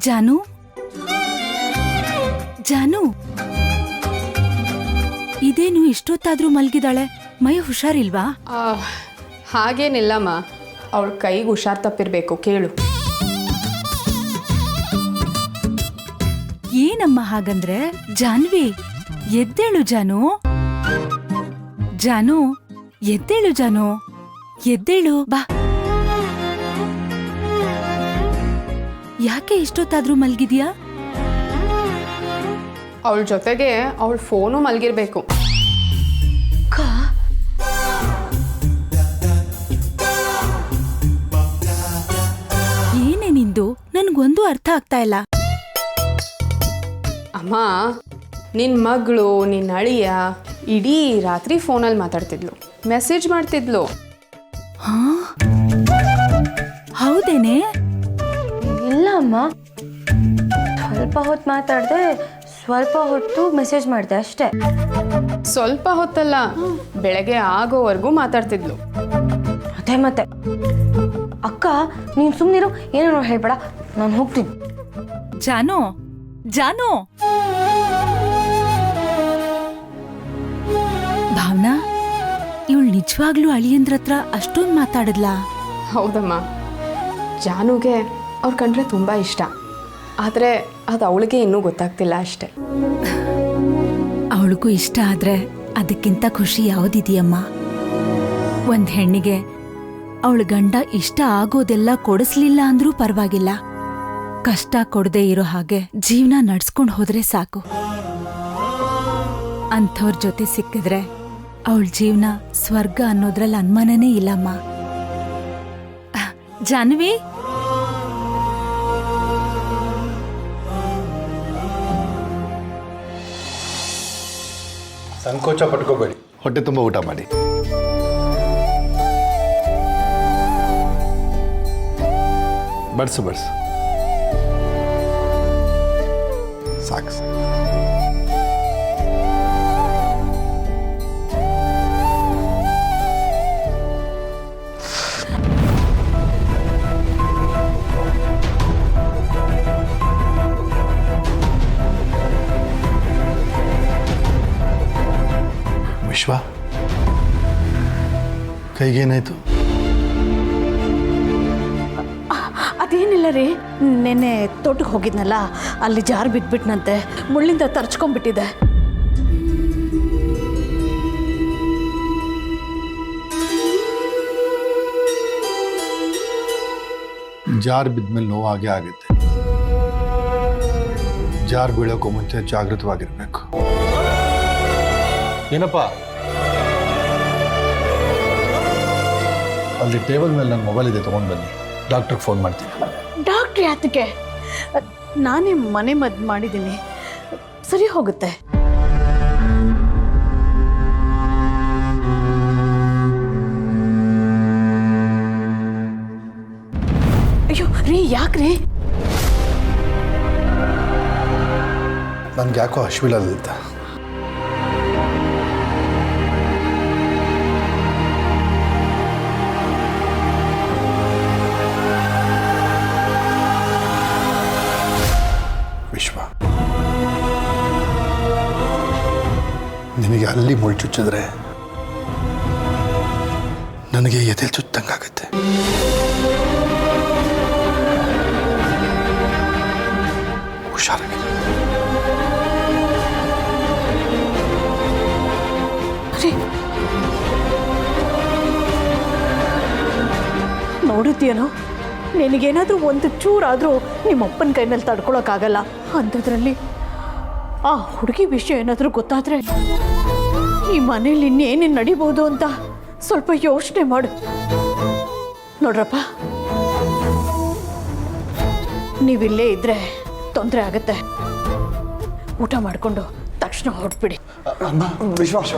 ಜಾನು ಜಾನು ಇದೇನು ಇಷ್ಟೊತ್ತಾದ್ರೂ ಮಲ್ಗಿದಾಳೆ? ಮೈ ಹುಷಾರಿಲ್ವಾ? ಹಾಗೇನಿಲ್ಲಮ್ಮ, ಅವಳ ಕೈಗೆ ಹುಷಾರ್ ತಪ್ಪಿರ್ಬೇಕು, ಕೇಳು. ಏನಮ್ಮ ಹಾಗಂದ್ರೆ? ಜಾನ್ವಿ ಎದ್ದೇಳು ಜಾನು, ಜಾನು ಎದ್ದೇಳು, ಜಾನು ಎದ್ದೇಳು, ಬಾ. ಯಾಕೆ ಇಷ್ಟೊತ್ತಾದ್ರೂ ಮಲ್ಗಿದ್ಯಾ? ಅವಳ ಜೊತೆಗೆ ಅವಳ ಫೋನು ಮಲ್ಗಿರ್ಬೇಕು. ಏನೇ ನಿಂದು? ನನ್ಗೊಂದು ಅರ್ಥ ಆಗ್ತಾ ಇಲ್ಲ. ಅಮ್ಮ, ನಿನ್ನ ಮಗಳು, ನಿನ್ನ ಅಳಿಯ ಇಡೀ ರಾತ್ರಿ ಫೋನಲ್ಲಿ ಮಾತಾಡ್ತಿದ್ಲು, ಮೆಸೇಜ್ ಮಾಡ್ತಿದ್ಲು. ಹಾ, ಹೌದೇನೆ? ಇಲ್ಲ ಅಮ್ಮ, ಸ್ವಲ್ಪ ಹೊತ್ತು ಮಾತಾಡಿದೆ, ಸ್ವಲ್ಪ ಹೊತ್ತು ಮೆಸೇಜ್ ಮಾಡಿದೆ ಅಷ್ಟೇ. ಸ್ವಲ್ಪ ಹೊತ್ತಲ್ಲ, ಬೆಳಗ್ಗೆ ಆಗೋವರೆಗೂ ಮಾತಾಡ್ತಿದ್ಲು. ಅದೇ ಮತ್ತೆ. ಅಕ್ಕ ನೀನು ಸುಮ್ಮನಿರು, ಏನೇನೋ ಹೇಳ್ಬೇಡ, ನಾನು ಹೋಗ್ತೀನಿ. ಜಾನು, ಜಾನು. ಭಾವನಾ, ಇವಳು ನಿಜವಾಗ್ಲೂ ಅಳಿಯಂದ್ರ ಹತ್ರ ಅಷ್ಟೊಂದು ಮಾತಾಡಿದ್ಲಾ? ಹೌದಮ್ಮ, ಜಾನುಗೆ ಅವ್ರ ಕಂಡ್ರೆ ತುಂಬ ಇಷ್ಟ, ಆದರೆ ಅದು ಅವಳಿಗೆ ಇನ್ನೂ ಗೊತ್ತಾಗ್ತಿಲ್ಲ ಅಷ್ಟೆ. ಅವಳಿಗೂ ಇಷ್ಟ ಆದ್ರೆ ಅದಕ್ಕಿಂತ ಖುಷಿ ಯಾವುದಿದೆಯಮ್ಮ? ಒಂದ್ ಹೆಣ್ಣಿಗೆ ಅವಳ ಗಂಡ ಇಷ್ಟ ಆಗೋದೆಲ್ಲ ಕೊಡಿಸ್ಲಿಲ್ಲ ಅಂದ್ರೂ ಪರವಾಗಿಲ್ಲ, ಕಷ್ಟ ಕೊಡದೆ ಇರೋ ಹಾಗೆ ಜೀವನ ನಡ್ಸ್ಕೊಂಡು ಹೋದ್ರೆ ಸಾಕು. ಅಂಥವ್ರ ಜೊತೆ ಸಿಕ್ಕಿದ್ರೆ ಅವಳ ಜೀವನ ಸ್ವರ್ಗ ಅನ್ನೋದ್ರಲ್ಲಿ ಅನುಮಾನನೇ ಇಲ್ಲಮ್ಮ. ಜಾನ್ವಿ, ಸಂಕೋಚ ಪಟ್ಕೋಬೇಡಿ, ಹೊಟ್ಟೆ ತುಂಬ ಊಟ ಮಾಡಿ. ಬಡ್ಸು ಬಡ್ಸು, ಸಾಕು. ವಿಶ್ವ, ಕೈಗೇನಾಯ್ತು? ಅದೇನಿಲ್ಲ ರೀ, ನೆನ್ನೆ ತೋಟಕ್ಕೆ ಹೋಗಿದ್ನಲ್ಲ, ಅಲ್ಲಿ ಜಾರು ಬಿಟ್ಬಿಟ್ನಂತೆ, ಮುಳ್ಳಿಂದ ತರ್ಚ್ಕೊಂಡ್ಬಿಟ್ಟಿದೆ. ಜಾರ್ ಬಿದ್ಮೇಲೆ ನೋವಾಗೇ ಆಗುತ್ತೆ. ಜಾರ್ ಬೀಳೋಕ್ಕೂ ಮುಂಚೆ ಜಾಗೃತವಾಗಿರ್ಬೇಕು. ಏನಪ್ಪ, ಅಲ್ಲಿ ಟೇಬಲ್ ಮೇಲೆ ನನ್ನ ಮೊಬೈಲ್ ಇದೆ, ತೊಗೊಂಡು ಬನ್ನಿ. ಡಾಕ್ಟ್ರಿಗೆ ಫೋನ್ ಮಾಡ್ತೀನಿ. ಡಾಕ್ಟ್ರ್ ಯಾತಕ್ಕೆ? ನಾನೇ ಮನೆ ಮದ್ದು ಮಾಡಿದ್ದೀನಿ, ಸರಿ ಹೋಗುತ್ತೆ. ಅಯ್ಯೋ ರೀ, ಯಾಕ್ರಿ? ನನ್ಗೆ ಯಾಕೋ ಹಶ್ವಿಲ್ಲದಿತ್ತ. ವಿಶ್ವ, ನಿನಗೆ ಅಲ್ಲಿ ಮುಳ್ಳು ಚುಚ್ಚಿದ್ರೆ ನನಗೆ ಎದೆ ಚುಚ್ಚಂಗಾಗತ್ತೆ. ಹುಷಾರಾಗಿ. ನೋಡಿದ್ಯೇನೋ, ನಿನಗೇನಾದ್ರೂ ಒಂದು ಚೂರಾದರೂ ನಿಮ್ಮಪ್ಪನ ಕೈ ಮೇಲೆ ತಡ್ಕೊಳಕ್ಕಾಗಲ್ಲ. ಅಂಥದ್ರಲ್ಲಿ ಆ ಹುಡುಗಿ ವಿಷಯ ಏನಾದರೂ ಗೊತ್ತಾದರೆ ಈ ಮನೇಲಿ ಇನ್ನೇನೇನು ನಡಿಬೋದು ಅಂತ ಸ್ವಲ್ಪ ಯೋಚನೆ ಮಾಡು. ನೋಡ್ರಪ್ಪ, ನೀವಿಲ್ಲೇ ಇದ್ರೆ ತೊಂದರೆ ಆಗತ್ತೆ. ಊಟ ಮಾಡಿಕೊಂಡು ತಕ್ಷಣ ಹೊರಟ್ಬಿಡಿ. ವಿಶ್ವಾಸ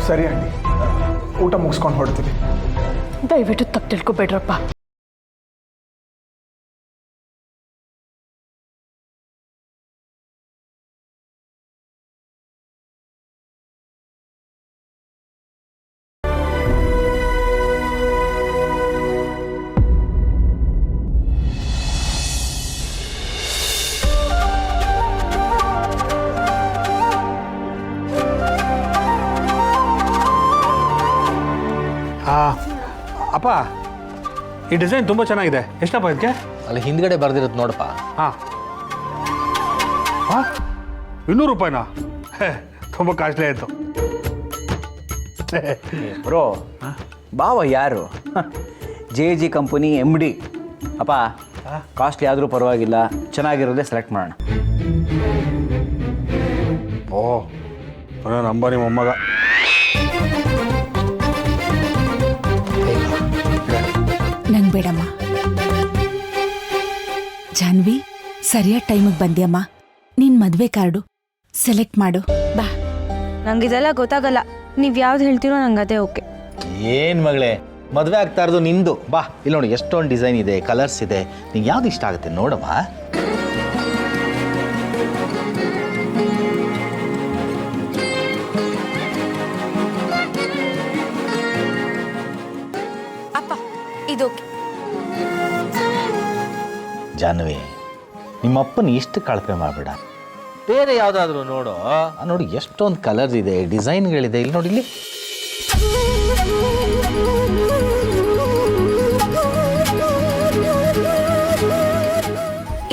ಸರಿ ಆಂಟಿ, ಊಟ ಮುಗಿಸ್ಕೊಂಡು ಹೊರಡ್ತೀವಿ. ದಯವಿಟ್ಟು ತಪ್ಪು ತಿಳ್ಕೊಬೇಡ್ರಪ್ಪ. ಅಪ್ಪ ಈ ಡಿಸೈನ್ ತುಂಬ ಚೆನ್ನಾಗಿದೆ. ಎಷ್ಟಪ್ಪ ಇದಕ್ಕೆ? ಅಲ್ಲಿ ಹಿಂದ್ಗಡೆ ಬರ್ದಿರುತ್ತೆ ನೋಡಪ್ಪ. ಹಾಂ ಹಾಂ ₹200 ತುಂಬ ಕಾಸ್ಟ್ಲಿ ಆಯಿತು. ಬ್ರೋ ಬಾವ ಯಾರು? JG company MD. ಅಪ್ಪ ಕಾಸ್ಟ್ಲಿ ಆದರೂ ಪರವಾಗಿಲ್ಲ, ಚೆನ್ನಾಗಿರೋದೇ ಸೆಲೆಕ್ಟ್ ಮಾಡೋಣ. ಓ ನಂಬ ನಿಮ್ಮ ಮೊಮ್ಮಗ. ನಂಗೆ ಬೇಡಮ್ಮ. ಜಾನ್ವಿ, ಸರಿಯಾದ ಟೈಮಿಗೆ ಬಂದ್ಯಮ್ಮ. ನಿನ್ ಮದ್ವೆ ಕಾರ್ಡು ಸೆಲೆಕ್ಟ್ ಮಾಡು ಬಾ. ನಂಗೆ ಇದೆಲ್ಲ ಗೊತ್ತಾಗಲ್ಲ. ನೀವು ಯಾವ್ದು ಹೇಳ್ತೀರೋ ನಂಗೆ ಅದೇ ಓಕೆ. ಏನು ಮಗಳೇ, ಮದುವೆ ಆಗ್ತಾ ಇರೋದು ನಿಂದು. ಬಾ ಇಲ್ಲಿ ನೋಡಿ, ಎಷ್ಟೊಂದು ಡಿಸೈನ್ ಇದೆ, ಕಲರ್ಸ್ ಇದೆ. ನಿಂಗೆ ಯಾವ್ದು ಇಷ್ಟ ಆಗುತ್ತೆ ನೋಡಮ್ಮ. ಅಪ್ಪ ಇದು ಓಕೆ. ಜಾನ್ವಿ, ನಿಮ್ಮಪ್ಪನ ಇಷ್ಟು ಕಳಪೆ ಮಾಡಬೇಡ. ಬೇರೆ ಯಾವುದಾದ್ರೂ ನೋಡು. ನೋಡಿ ಎಷ್ಟೊಂದು ಕಲರ್ಸ್ ಇದೆ, ಡಿಸೈನ್ಗಳಿದೆ. ಇಲ್ಲಿ ನೋಡಿ, ಇಲ್ಲಿ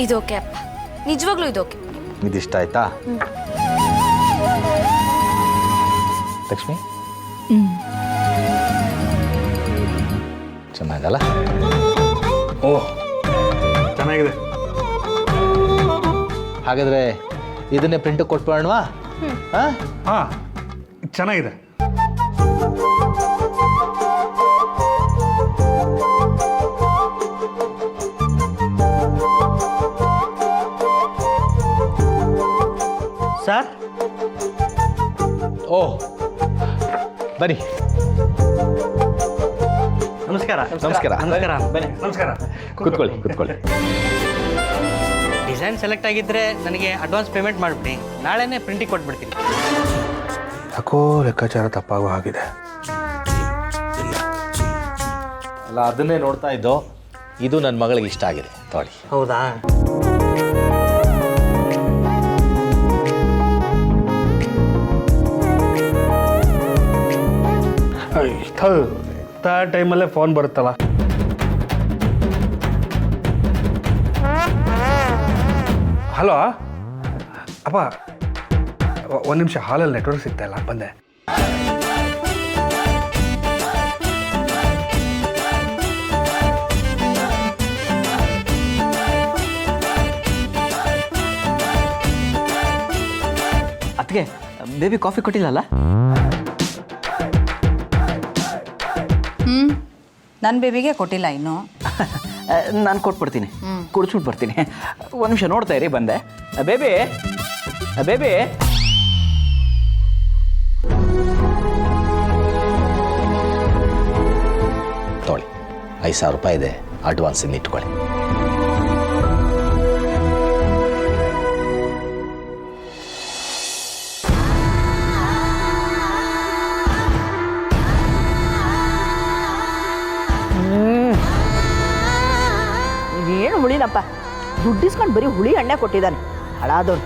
ಇದು ಓಕೆ ಅಪ್ಪ, ನಿಜವಾಗ್ಲೂ ಇದು ಓಕೆ. ಇದಿಷ್ಟ ಆಯ್ತಾ ಲಕ್ಷ್ಮಿ? ಚೆನ್ನಾಗಲ್ಲ? ಓಹ್ ಚೆನ್ನಾಗಿದೆ. ಹಾಗಾದ್ರೆ ಇದನ್ನೇ ಪ್ರಿಂಟ್ ಕೊಟ್ಬಿಡೋಣವಾ? ಹಾಂ ಹಾಂ ಚೆನ್ನಾಗಿದೆ. ಸರ್, ಓಹ್ ಬನ್ನಿ. ನಮಸ್ಕಾರ. ನಮಸ್ಕಾರ. ನಮಸ್ಕಾರ. ಬನ್ನಿ. ನಮಸ್ಕಾರ. ಕೂತ್ಕೊಳ್ಳಿ ಕೂತ್ಕೊಳ್ಳಿ. ಡಿಸೈನ್ ಸೆಲೆಕ್ಟ್ ಆಗಿದ್ದರೆ ನನಗೆ ಅಡ್ವಾನ್ಸ್ ಪೇಮೆಂಟ್ ಮಾಡಿಬಿಡಿ, ನಾಳೆನೇ ಪ್ರಿಂಟಿಗೆ ಕೊಟ್ಬಿಡ್ತೀನಿ. ಯಾಕೋ ಲೆಕ್ಕಾಚಾರ ತಪ್ಪಾಗೋ ಆಗಿದೆ. ಅಲ್ಲ, ಅದನ್ನೇ ನೋಡ್ತಾ ಇದ್ದೋ. ಇದು ನನ್ನ ಮಗಳಿಗೆ ಇಷ್ಟ ಆಗಿದೆ, ತೊಗೊಳ್ಳಿ. ಹೌದಾ? ಟೈಮಲ್ಲೇ ಫೋನ್ ಬರುತ್ತಲ್ಲ. ಹಲೋ ಅಪ್ಪ, ಒಂದು ನಿಮಿಷ, ಹಾಲಲ್ಲಿ ನೆಟ್ವರ್ಕ್ ಸಿಗ್ತಾ ಇಲ್ಲ, ಬಂದೆ. ಅದಕ್ಕೆ ಬೇಬಿ ಕಾಫಿ ಕೊಟ್ಟಿಲ್ಲಲ್ಲ? ನನ್ನ ಬೇಬಿಗೆ ಕೊಟ್ಟಿಲ್ಲ ಇನ್ನು. ನಾನು ಕೊಟ್ಬಿಡ್ತೀನಿ, ಕುಡಿಸ್ಬಿಟ್ಟು ಬರ್ತೀನಿ. ಒಂದು ನಿಮಿಷ ನೋಡ್ತಾ ಇರಿ, ಬಂದೆ. ಬೇಬಿ ಬೇಬಿ ತೊಗೊಳ್ಳಿ, ₹5,000 ಇದೆ, ಅಡ್ವಾನ್ಸ್ ಇನ್ನು ಇಟ್ಕೊಳ್ಳಿ. ಏನು ಹುಳಿನಪ್ಪ, ದುಡ್ಡಿಸ್ಕೊಂಡು ಬರೀ ಹುಳಿ ಎಣ್ಣೆ ಕೊಟ್ಟಿದ್ದಾನೆ ಹಳಾದವ್ರು.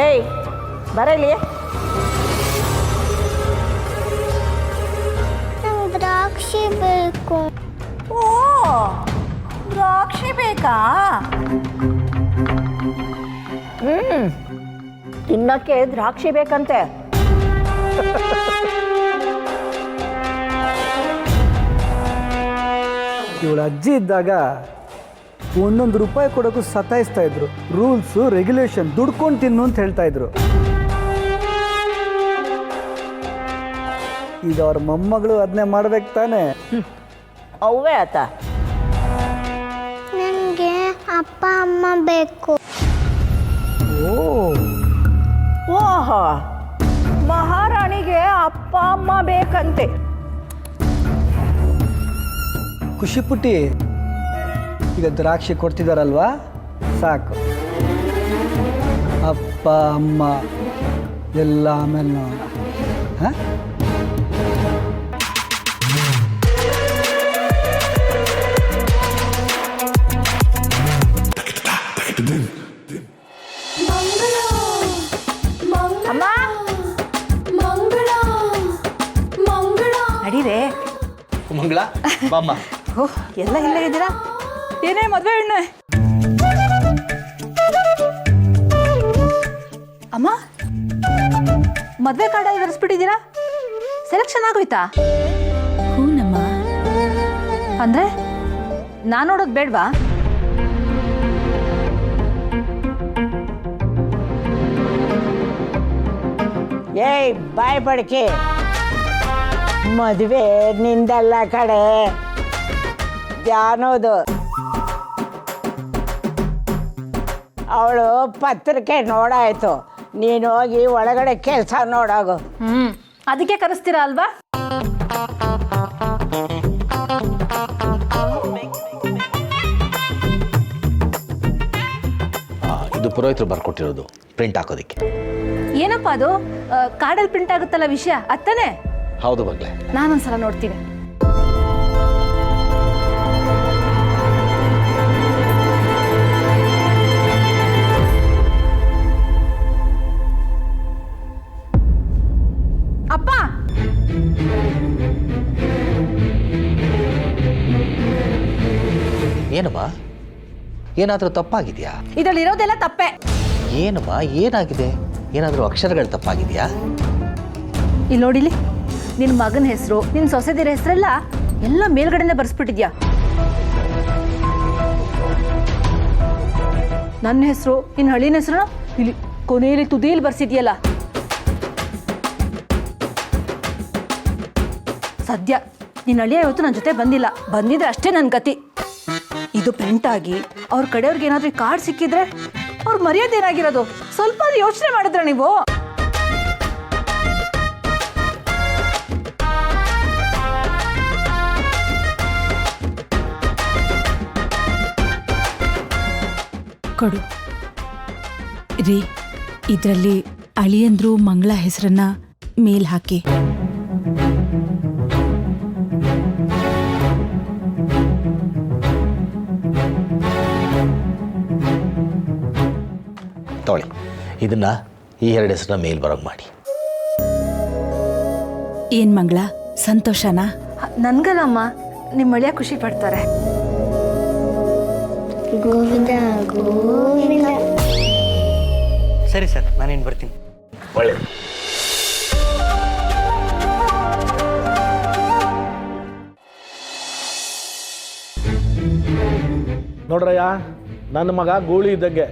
ಏಯ್ ಬರ ಇಲ್ಲಿ. ದ್ರಾಕ್ಷಿ ಬೇಕು. ಓ, ದ್ರಾಕ್ಷಿ ಬೇಕಾ? ತಿನ್ನಕ್ಕೆ ದ್ರಾಕ್ಷಿ ಬೇಕಂತೆ. ಇವಳ ಅಜ್ಜಿ ಇದ್ದಾಗ ₹1 ಕೊಡೋಕ್ಕೂ ಸತಾಯಿಸ್ತಾ ಇದ್ರು. ರೂಲ್ಸು ರೆಗ್ಯುಲೇಷನ್, ದುಡ್ಕೊಂಡು ತಿನ್ನು ಅಂತ ಹೇಳ್ತಾ ಇದ್ರು. ಈಗ ಅವ್ರ ಮೊಮ್ಮಗಳು ಅದನ್ನೇ ಮಾಡ್ಬೇಕು ತಾನೆ. ಅವೇ ಆತ. ನನಗೆ ಅಪ್ಪ ಅಮ್ಮ ಬೇಕು. ಓಹೋ, ಮಹಾರಾಣಿಗೆ ಅಪ್ಪ ಅಮ್ಮ ಬೇಕಂತೆ. ಖುಷಿ ಪುಟ್ಟಿ, ಈಗ ದ್ರಾಕ್ಷಿ ಕೊಡ್ತಿದಾರಲ್ವಾ, ಸಾಕು. ಅಪ್ಪ ಅಪ್ಪ ಅಮ್ಮ ಎಲ್ಲ ಆಮೇಲೆ ನೋಡೋಣ. ಹಾಂ ಅಮ್ಮ ನಡೀರೆ. ಮಂಗಳ ಬಾಮ್ಮ. ಓಹ್ ಎಲ್ಲ ಇಲ್ಲೇ ಇದ್ದೀರಾ? ಏನೇ ಮದುವೆ ಹೆಣ್ಣೆ? ಅಮ್ಮ ಮದುವೆ ಕಾರ್ಡ್ ಬರೆಸ್ಬಿಟ್ಟಿದ್ದೀರಾ? ಸೆಲೆಕ್ಷನ್ ಆಗೋಯ್ತಾ? ಹೂನಮ್ಮ. ಅಂದ್ರೆ ನಾನು ನೋಡೋದು ಬೇಡವಾ? ಏಯ್ ಬಾಯ್ ಬಡ್ಕೆ, ಮದುವೆ ನಿಂದಲ್ಲ ಕಡೆ, ಜಾನೋದು. ಅವಳು ಪತ್ರಿಕೆ ನೋಡಾಯ್ತು, ನೀನು ಹೋಗಿ ಒಳಗಡೆ ಕೆಲಸ ನೋಡೋಗು. ಅದಕ್ಕೆ ಕರೆಸ್ತೀರಾ ಅಲ್ವಾ? ಇದು ಪುರೋಹಿತರು ಬರ್ಕೊಟ್ಟಿರೋದು ಪ್ರಿಂಟ್ ಹಾಕೋದಕ್ಕೆ. ಏನಪ್ಪ ಅದು ಕಾರ್ಡಲ್ಲಿ ಪ್ರಿಂಟ್ ಆಗುತ್ತಲ್ಲ ವಿಷಯ ಅತ್ತನೇ? ಹೌದು ಮಗಳೇ. ನಾನೊಂದ್ಸಲ ನೋಡ್ತೀನಿ. ಅಪ್ಪ ಏನಮ್ಮ, ಏನಾದರೂ ತಪ್ಪಾಗಿದೆಯಾ? ಇದರಲ್ಲಿ ಇರೋದೆಲ್ಲ ತಪ್ಪೆ. ಏನಮ್ಮ ಏನಾಗಿದೆ? ಏನಾದರೂ ಅಕ್ಷರಗಳು ತಪ್ಪಾಗಿದೆಯಾ? ಇಲ್ಲಿ ನೋಡಿಲಿ, ನಿನ್ನ ಮಗನ ಹೆಸರು, ನಿನ್ನ ಸೊಸೆದಿರ ಹೆಸರೆಲ್ಲ ಎಲ್ಲ ಮೇಲ್ಗಡೆನೆ ಬರ್ಸ್ಬಿಟ್ಟಿದ್ಯಾ. ನನ್ನ ಹೆಸರು, ನಿನ್ನ ಹಳ್ಳಿನ ಹೆಸರು ಇಲ್ಲಿ ಕೊನೆಯಲ್ಲಿ ತುದಿಯಲ್ಲಿ ಬರ್ಸಿದ್ಯಲ್ಲ. ಸದ್ಯ ನಿನ್ನ ಹಳ್ಳಿಯ ಇವತ್ತು ನನ್ನ ಜೊತೆ ಬಂದಿಲ್ಲ, ಬಂದಿದ್ರೆ ಅಷ್ಟೇ ನನ್ನ ಗತಿ. ಇದು ಪ್ರಿಂಟ್ ಆಗಿ ಅವ್ರ ಕಡೆಯವ್ರಿಗೆ ಏನಾದ್ರೂ ಕಾರ್ಡ್ ಸಿಕ್ಕಿದ್ರೆ ಅವ್ರ ಮರ್ಯಾದೆ ಏನಾಗಿರೋದು? ಸ್ವಲ್ಪ ಯೋಚನೆ ಮಾಡಿದ್ರ ನೀವು? ಕೊಡು ರೀ. ಇದರಲ್ಲಿ ಅಳಿಯಂದ್ರು ಮಂಗಳ ಹೆಸರನ್ನ ಮೇಲ್ ಹಾಕಿ. ತೊಳಿ, ಇದನ್ನ ಈ 2 ಹೆಸರನ್ನ ಮೇಲ್ ಬರೋಂಗೆ ಮಾಡಿ. ಏನ್ ಮಂಗಳ, ಸಂತೋಷನಾ? ನನ್ಗಲ್ಲಮ್ಮ, ನಿಮ್ಮ ಮಳೆಯ ಖುಷಿ ಪಡ್ತಾರೆ. ಗೋವಿಂದ ಗೋವಿಂದ. ಸರಿ ಸರ್, ನಾನೇನು ಬರ್ತೀನಿ. ಒಳ್ಳೆ ನೋಡ್ರಯ್ಯ, ನನ್ನ ಮಗ ಗೂಳಿ ಇದ್ದಂಗೆ.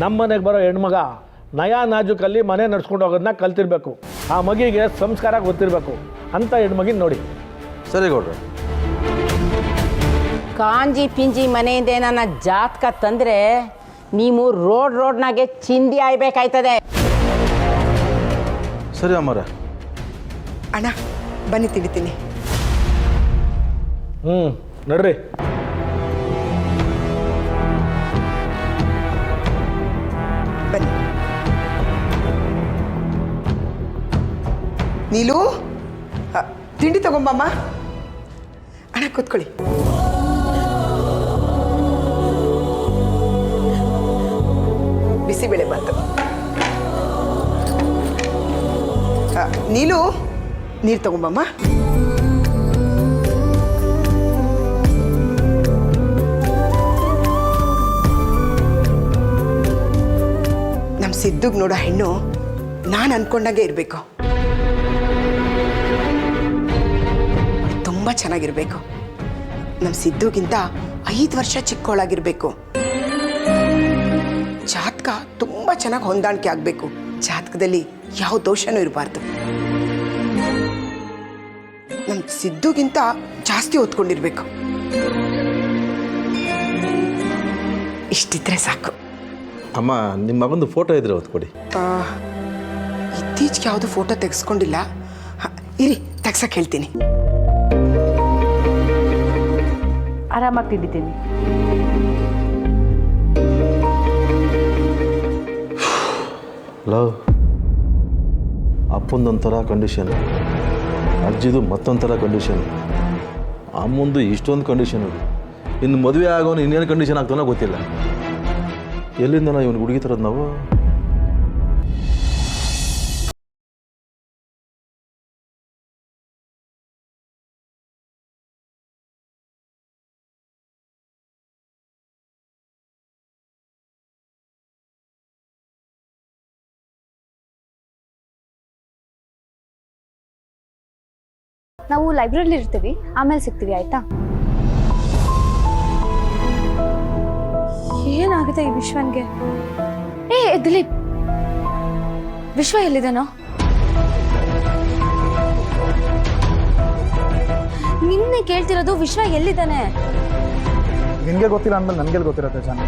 ನಮ್ಮ ಮನೆಗೆ ಬರೋ ಹೆಣ್ಮಗ ನಯಾ ನಾಜುಕಲ್ಲಿ ಮನೆ ನಡ್ಸ್ಕೊಂಡು ಹೋಗೋದನ್ನ ಕಲ್ತಿರ್ಬೇಕು. ಆ ಮಗಿಗೆ ಸಂಸ್ಕಾರ ಗೊತ್ತಿರಬೇಕು ಅಂತ ಹೆಣ್ಮಗಿನ ನೋಡಿ. ಸರಿ ಗೌಡ್ರು. ಕಾಂಜಿ ಪಿಂಜಿ ಮನೆಯಿಂದ ನನ್ನ ಜಾತಕ ತಂದರೆ ನೀವು ರೋಡ್ನಾಗೆ ಚಿಂದಿ ಆಯ್ಬೇಕಾಯ್ತದೆ. ಸರಿ ಅಮ್ಮರ. ಅಣ್ಣ ಬನ್ನಿ ತಿಳಿತೀನಿ. ನಡ್ರಿ. ಬನ್ನಿ. ನೀಲು, ತಿಂಡಿ ತಗೊಂಬಮ್ಮ. ಅಣ್ಣ ಕೂತ್ಕೊಳ್ಳಿ. ಬಿಸಿಬೇಳೆ ಬಾತು. ನೀಲು, ನೀರು ತಗೊಂಬಮ್ಮ. ನಮ್ಮ ಸಿದ್ದುಗ್ ನೋಡೋ ಹೆಣ್ಣು ನಾನು ಅನ್ಕೊಂಡಾಗೆ ಇರಬೇಕು. ತುಂಬ ಚೆನ್ನಾಗಿರ್ಬೇಕು. ನಮ್ಮ ಸಿದ್ದುಗಿಂತ 5 ವರ್ಷ ಚಿಕ್ಕವಳಾಗಿರ್ಬೇಕು. ಜಾತಕ ತುಂಬ ಚೆನ್ನಾಗಿ ಹೊಂದಾಣಿಕೆ ಆಗಬೇಕು. ಜಾತಕದಲ್ಲಿ ಯಾವ ದೋಷನೂ ಇರಬಾರ್ದು. ನಮ್ಮ ಸಿದ್ದುಗಿಂತ ಜಾಸ್ತಿ ಓದ್ಕೊಂಡಿರ್ಬೇಕು. ಇಷ್ಟಿದ್ರೆ ಸಾಕು. ಅಮ್ಮ, ನಿಮ್ಮ ಮಗಂದು ಫೋಟೋ ಇದ್ರೆ ಹೊತ್ಕೊಡಿ. ಇತ್ತೀಚೆಗೆ ಯಾವುದು ಫೋಟೋ ತೆಗೆಸ್ಕೊಂಡಿಲ್ಲ. ಇರಿ, ತೆಗ್ಸಕ್ಕೆ ಹೇಳ್ತೀನಿ. ಆರಾಮಾಗಿ ತಿಂಡಿದ್ದೀನಿ. ಲವ್ ಅಪ್ಪಂದೊಂಥರ ಕಂಡೀಷನ್, ಅಜ್ಜಿದು ಮತ್ತೊಂಥರ ಕಂಡೀಷನ್, ಅಮ್ಮಂದು ಇಷ್ಟೊಂದು ಕಂಡೀಷನ್ ಇದೆ. ಇನ್ನು ಮದುವೆ ಆಗೋನು ಇನ್ನೇನು ಕಂಡೀಷನ್ ಆಗ್ತಾನೋ ಗೊತ್ತಿಲ್ಲ. ಎಲ್ಲಿಂದ ನಾವು ಇವನು ಹುಡುಗಿ ತರೋದು ನಾವು? ನಾವು ಲೈಬ್ರರಿಲಿ ಇರ್ತೀವಿ, ಆಮೇಲೆ ಸಿಗ್ತೀವಿ ಆಯ್ತಾ? ಏನಾಗಿದೆ ಈ ವಿಶ್ವನ್ಗೆ? ದಿಲೀಪ್, ವಿಶ್ವ ಎಲ್ಲಿದ್ದಾನೋ? ನಿನ್ನೆ ಕೇಳ್ತಿರೋದು ವಿಶ್ವ ಎಲ್ಲಿದ್ದಾನೆ? ನಿನಗೆ ಗೊತ್ತಿಲ್ಲ ಅಂದ್ಮೇಲೆ ನನಗೆ ಗೊತ್ತಿರತ್ತೆ ಜಾನು.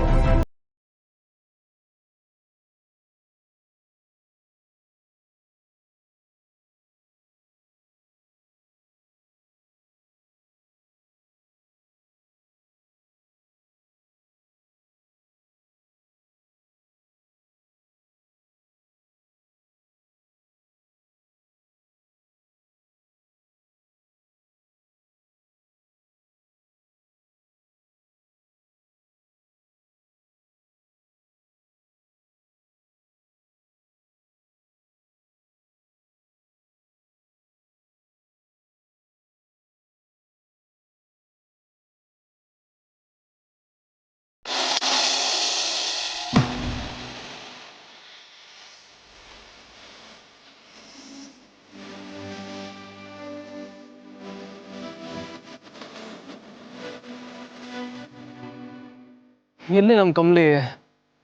ಎಲ್ಲಿ ನಮ್ಮ ಕಮ್ಲಿ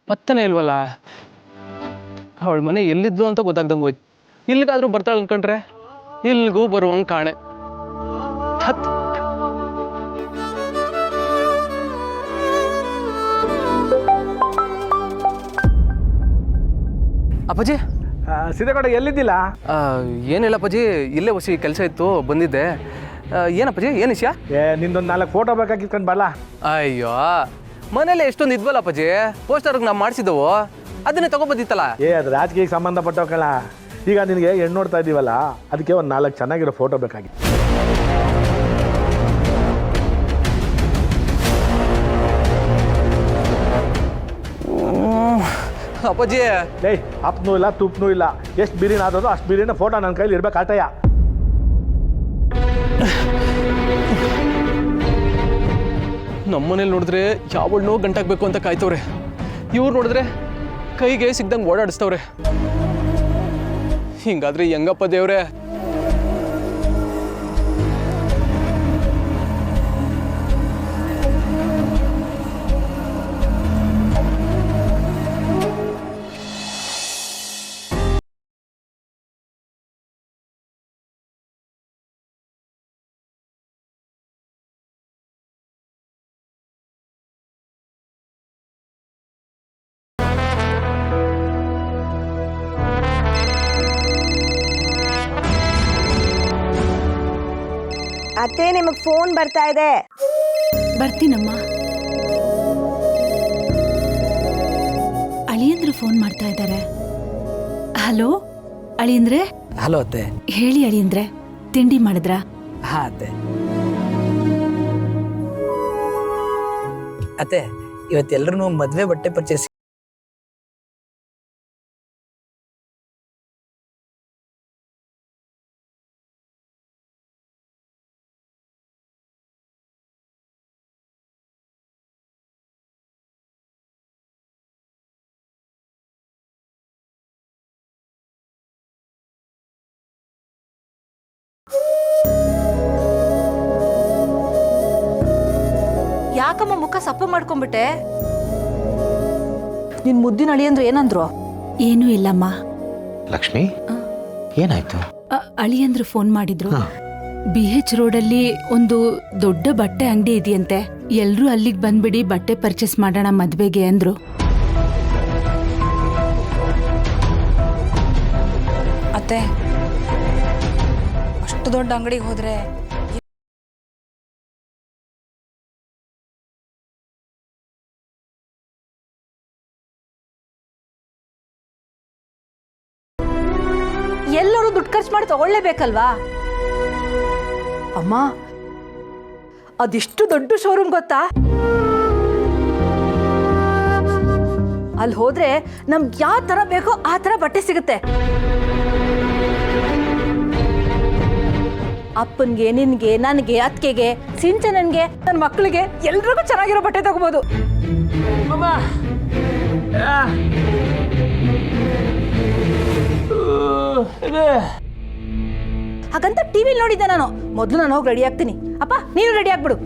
ಪತ್ತನೇ ಇಲ್ವಲ್ಲ? ಅವಳ ಮನೆ ಎಲ್ಲಿದ್ದು ಅಂತ ಗೊತ್ತಾಗ್ದಂಗೆ ಹೋಯ್ತು. ಇಲ್ಲಿಗಾದ್ರೂ ಬರ್ತಾಳೆ ಅನ್ಕೊಂಡ್ರೆ ಇಲ್ಲಿಗೂ ಬರುವಂಗೆ ಕಾಣೆ. ಅಪ್ಪಾಜಿ, ಸೀತೆಗೌಡ ಎಲ್ಲಿದ್ದಿಲ್ಲ? ಏನಿಲ್ಲ ಅಪ್ಪಾಜಿ, ಇಲ್ಲೇ ಹೊಸಿ ಕೆಲಸ ಇತ್ತು, ಬಂದಿದ್ದೆ. ಏನಪ್ಪಾಜಿ, ಏನು ವಿಷಯ? ನಿಂದೊಂದು 4 ಫೋಟೋ ಬೇಕಾಗಿತ್ಕೊಂಡು ಬರಲ್ಲ? ಅಯ್ಯೋ, ಮನೇಲಿ ಎಷ್ಟೊಂದು ಇದ್ವಲ್ಲ ಅಪ್ಪಾಜಿ, ಪೋಸ್ಟರ್ಗೆ ನಾವು ಮಾಡಿಸಿದ್ದವು, ಅದನ್ನೇ ತಗೊಬಂದಿತ್ತಲ್ಲ. ಅದು ರಾಜಕೀಯಕ್ಕೆ ಸಂಬಂಧಪಟ್ಟವಕ್ಕಲ್ಲ. ಈಗ ನಿನಗೆ ಹೆಣ್ಣು ನೋಡ್ತಾ ಇದ್ದೀವಲ್ಲ, ಅದಕ್ಕೆ ಒಂದು 4 ಚೆನ್ನಾಗಿರೋ ಫೋಟೋ ಬೇಕಾಗಿತ್ತು. ಅಪ್ಪಾಜಿ, ಅಪ್ನೂ ಇಲ್ಲ ತುಪ್ನೂ ಇಲ್ಲ, ಎಷ್ಟು ಬಿರಿನ ಆದದು ಅಷ್ಟು ಬಿರಿನ ಫೋಟೋ ನನ್ನ ಕೈಲಿ ಇರ್ಬೇಕು ಆಟಯ್ಯ. ನಮ್ಮನೇಲಿ ನೋಡಿದ್ರೆ ಯಾವಳನ್ನೋ ಗಂಟಾಗಬೇಕು ಅಂತ ಕಾಯ್ತವ್ರೆ. ಇವ್ರು ನೋಡಿದ್ರೆ ಕೈಗೆ ಸಿಗ್ದಂಗೆ ಓಡಾಡಿಸ್ತವ್ರೆ. ಹಿಂಗಾದ್ರೆ ಹೆಂಗಪ್ಪ ದೇವ್ರೆ? ಅತ್ತೆ, ನಿಮಗೆ ಫೋನ್ ಬರ್ತಾ ಇದೆ. ಬರ್ತೀನಮ್ಮ. ಅಳಿಯಂದ್ರು ಫೋನ್ ಮಾಡ್ತಾ ಇದ್ದಾರೆ. ಹಲೋ ಅಳಿಯಂದ್ರೆ. ಹಲೋ ಅತ್ತೆ. ಹೇಳಿ ಅಳಿಯಂದ್ರೆ, ತಿಂಡಿ ಮಾಡಿದ್ರ? ಹಾ ಅತ್ತೆ. ಅತ್ತೆ, ಇವತ್ತೆಲ್ಲರೂ ಮದುವೆ ಬಟ್ಟೆ ಪರ್ಚೇಸ್ ಯಾಕಮ್ಮ ಮುಖ ಸಪ್ಪು ಮಾಡ್ಕೊಂಡ್ಬಿಟ್ಟೆ? ನಿನ್ ಮುದ್ದಿನ ಅಳಿಯಂದ್ರು ಏನಂದ್ರು? ಏನೂ ಇಲ್ಲಮ್ಮ. ಲಕ್ಷ್ಮಿ, ಏನಾಯ್ತು? ಅಳಿಯಂದ್ರು ಫೋನ್ ಮಾಡಿದ್ರು. BH ರೋಡಲ್ಲಿ ಒಂದು ದೊಡ್ಡ ಬಟ್ಟೆ ಅಂಗಡಿ ಇದೆಯಂತೆ, ಎಲ್ರೂ ಅಲ್ಲಿಗೆ ಬಂದ್ಬಿಡಿ, ಬಟ್ಟೆ ಪರ್ಚೇಸ್ ಮಾಡೋಣ ಮದ್ವೆಗೆ ಅಂದ್ರು. ಅತ್ತೆ, ಅಷ್ಟು ದೊಡ್ಡ ಅಂಗಡಿಗೆ ಹೋದ್ರೆ ದುಡ್ಡು ಖರ್ಚು ಮಾಡಿ ತಗೊಳ್ಳೇಬೇಕಲ್ವಾ? ಅಮ್ಮ, ಅದಿಷ್ಟು ದೊಡ್ಡ ಶೋರೂಮ್ ಗೊತ್ತಾ? ಅಲ್ಲಿ ಹೋದ್ರೆ ನಮ್ಗೆ ಯಾವ ಥರ ಬೇಕೋ ಆ ಥರ ಬಟ್ಟೆ ಸಿಗುತ್ತೆ. ಅಪ್ಪನ್ಗೆ, ನಿನ್ಗೆ, ನನಗೆ, ಅತ್ತಿಗೆಗೆ, ಸಿಂಚನನ್ಗೆ, ನನ್ನ ಮಕ್ಕಳಿಗೆ ಎಲ್ರಿಗೂ ಚೆನ್ನಾಗಿರೋ ಬಟ್ಟೆ ತಗೋಬಹುದು. ಹಾಗಂತ ಟಿವಿಲಿ ನೋಡಿದ್ದೆ ನಾನು. ಮೊದಲು ನಾನು ಹೋಗಿ ರೆಡಿ ಆಗ್ತೀನಿ. ಅಪ್ಪ, ನೀನು ರೆಡಿ ಆಗ್ಬಿಡು.